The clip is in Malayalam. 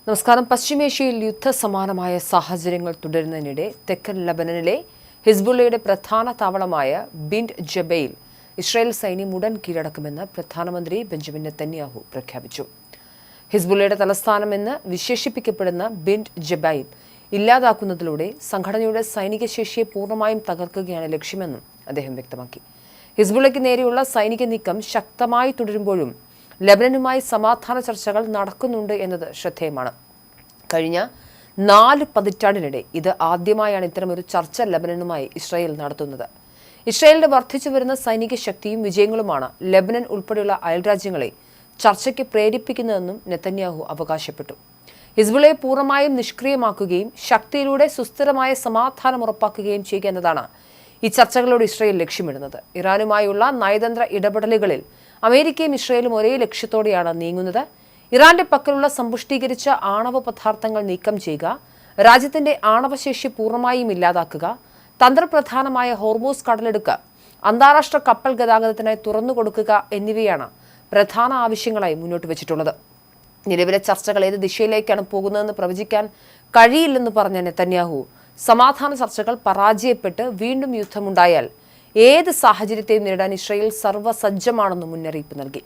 നമസ്കാരം. പശ്ചിമേഷ്യയിൽ യുദ്ധസമാനമായ സാഹചര്യങ്ങൾ തുടരുന്നതിനിടെ തെക്കൻ ലബനനിലെ ഹിസ്ബുള്ളയുടെ പ്രധാന താവളമായ ബിൻറ്റ് ജബൈൽ ഇസ്രായേൽ സൈന്യം ഉടൻ കീഴടക്കുമെന്ന് പ്രധാനമന്ത്രി ബെഞ്ചമിൻ നെതന്യാഹു പ്രഖ്യാപിച്ചു. ഹിസ്ബുള്ളയുടെ തലസ്ഥാനമെന്ന് വിശേഷിപ്പിക്കപ്പെടുന്ന ബിൻറ്റ് ജബൈൽ ഇല്ലാതാക്കുന്നതിലൂടെ സംഘടനയുടെ സൈനിക ശേഷിയെ പൂർണ്ണമായും തകർക്കുകയാണ് ലക്ഷ്യമെന്നും അദ്ദേഹം വ്യക്തമാക്കി. ഹിസ്ബുള്ളയ്ക്ക് നേരെയുള്ള സൈനിക നീക്കം ശക്തമായി തുടരുമ്പോഴും ലബനനുമായി സമാധാന ചർച്ചകൾ നടക്കുന്നുണ്ട് എന്നത് ശ്രദ്ധേയമാണ്. കഴിഞ്ഞ 4 പതിറ്റാണ്ടിനിടെ ഇത് ആദ്യമായാണ് ഇത്തരമൊരു ചർച്ച ലബനനുമായി ഇസ്രായേൽ നടത്തുന്നത്. ഇസ്രായേലിന്റെ വർദ്ധിച്ചു വരുന്ന സൈനിക ശക്തിയും വിജയങ്ങളുമാണ് ലബനൻ ഉൾപ്പെടെയുള്ള അയൽരാജ്യങ്ങളെ ചർച്ചയ്ക്ക് പ്രേരിപ്പിക്കുന്നതെന്നും നെതന്യാഹു അവകാശപ്പെട്ടു. ഹിസ്ബുള്ളയെ പൂർണ്ണമായും നിഷ്ക്രിയമാക്കുകയും ശക്തിയിലൂടെ സുസ്ഥിരമായ സമാധാനം ഉറപ്പാക്കുകയും ചെയ്യുക എന്നതാണ് ഈ ചർച്ചകളോട് ഇസ്രായേൽ ലക്ഷ്യമിടുന്നത്. ഇറാനുമായുള്ള നയതന്ത്ര ഇടപെടലുകളിൽ അമേരിക്കയും ഇസ്രായേലും ഒരേ ലക്ഷ്യത്തോടെയാണ് നീങ്ങുന്നത്. ഇറാന്റെ പക്കലുള്ള സമ്പുഷ്ടീകരിച്ച ആണവ പദാർത്ഥങ്ങൾ നീക്കം ചെയ്യുക, രാജ്യത്തിന്റെ ആണവശേഷി പൂർണ്ണമായും ഇല്ലാതാക്കുക, തന്ത്രപ്രധാനമായ ഹോർമൂസ് കടലെടുക്ക് അന്താരാഷ്ട്ര കപ്പൽ ഗതാഗതത്തിനായി തുറന്നുകൊടുക്കുക എന്നിവയാണ് പ്രധാന ആവശ്യങ്ങളായി മുന്നോട്ട് വെച്ചിട്ടുള്ളത്. നിലവിലെ ചർച്ചകൾ ഏത് ദിശയിലേക്കാണ് പോകുന്നതെന്ന് പ്രവചിക്കാൻ കഴിയില്ലെന്ന് പറഞ്ഞ നെതന്യാഹു സമാധാന ചർച്ചകൾ പരാജയപ്പെട്ട് വീണ്ടും യുദ്ധമുണ്ടായാൽ ഏത് സാഹചര്യത്തെയും നേരിടാൻ ഇസ്രായേൽ സർവ്വസജ്ജമാണെന്ന് മുന്നറിയിപ്പ് നൽകി.